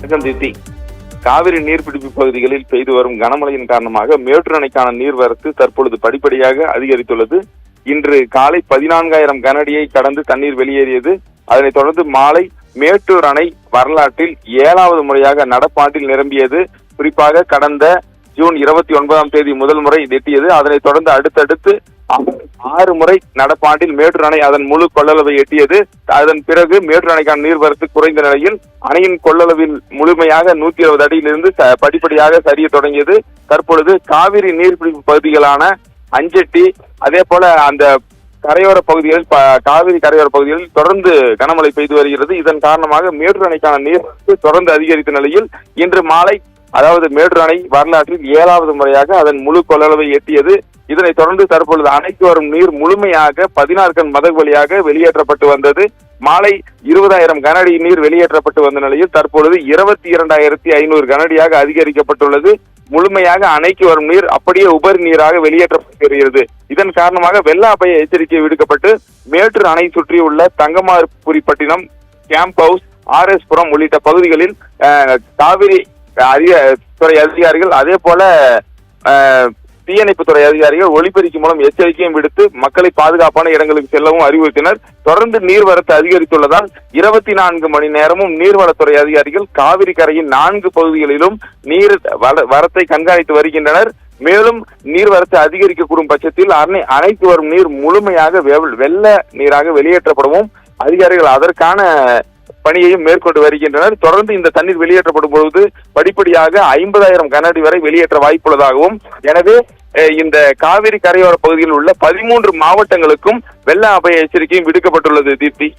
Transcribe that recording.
தீப்தி, காவிரி நீர்பிடிப்பு பகுதிகளில் பெய்து வரும் கனமழையின் காரணமாக மேட்டூர் அணைக்கான நீர்வரத்து தற்பொழுது படிப்படியாக அதிகரித்துள்ளது. இன்று காலை 14,000 கனஅடியை கடந்து தண்ணீர் வெளியேறியது. அதனைத் தொடர்ந்து மாலை மேட்டூர் அணை வரலாற்றில் 7வது முறையாக நடப்பாண்டில் நிரம்பியது. குறிப்பாக கடந்த ஜூன் 29ஆம் தேதி முதல் முறை எட்டியது. அதனைத் தொடர்ந்து அடுத்தடுத்து 6 முறை நடப்பாண்டில் மேட்டூர் அணை அதன் முழு கொள்ளளவை எட்டியது. அதன் பிறகு மேட்டூர் அணைக்கான நீர்வரத்து குறைந்த நிலையில் அணையின் கொள்ளளவில் முழுமையாக 120 அடியிலிருந்து படிப்படியாக சரிய தொடங்கியது. தற்பொழுது காவிரி நீர்பிடிப்பு பகுதிகளான அஞ்செட்டி, அதே போல அந்த கரையோர பகுதிகளில் காவிரி கரையோர பகுதிகளில் தொடர்ந்து கனமழை பெய்து வருகிறது. இதன் காரணமாக மேட்டூர் அணைக்கான நீர் தொடர்ந்து அதிகரித்த நிலையில் இன்று மாலை, அதாவது மேட்டூர் அணை வரலாற்றில் 7வது முறையாக அதன் முழு கொள்ளளவை எட்டியது. இதனைத் தொடர்ந்து தற்பொழுது அணைக்கு வரும் நீர் முழுமையாக 16 கண் மதகு வழியாக வெளியேற்றப்பட்டு வந்தது. மாலை 20,000 கனஅடி நீர் வெளியேற்றப்பட்டு வந்த நிலையில் தற்பொழுது 22,500 கனஅடியாக அதிகரிக்கப்பட்டுள்ளது. முழுமையாக அணைக்கு வரும் நீர் அப்படியே உபரி நீராக வெளியேற்றப்பட்டு வருகிறது. இதன் காரணமாக வெள்ள அபாய எச்சரிக்கை விடுக்கப்பட்டு மேட்டூர் அணை சுற்றியுள்ள தங்கமார்புரிப்பட்டினம், கேம்ப் ஹவுஸ், RS புரம் உள்ளிட்ட பகுதிகளில் காவிரி துறை அதிகாரிகள், அதே போல தீயணைப்புத்துறை அதிகாரிகள் ஒலிபெருக்கி மூலம் எச்சரிக்கையும் விடுத்து மக்களை பாதுகாப்பான இடங்களுக்கு செல்லவும் அறிவுறுத்தினர். தொடர்ந்து நீர்வரத்து அதிகரித்துள்ளதால் 24 மணி நேரமும் நீர்வளத்துறை அதிகாரிகள் காவிரி கரையின் 4 பகுதிகளிலும் நீர் வரத்தை கண்காணித்து வருகின்றனர். மேலும் நீர்வரத்து அதிகரிக்கக்கூடும் பட்சத்தில் அணைக்கு வரும் நீர் முழுமையாக வெள்ள நீராக வெளியேற்றப்படவும் அதிகாரிகள் அதற்கான பணியையும் மேற்கொண்டு வருகின்றனர். தொடர்ந்து இந்த தண்ணீர் வெளியேற்றப்படும் பொழுது படிப்படியாக 50,000 கனஅடி வரை வெளியேற்ற வாய்ப்புள்ளதாகவும், எனவே இந்த காவிரி கரையோர பகுதியில் உள்ள 13 மாவட்டங்களுக்கும் வெள்ள அபாய எச்சரிக்கையும் விடுக்கப்பட்டுள்ளது. தீப்தி.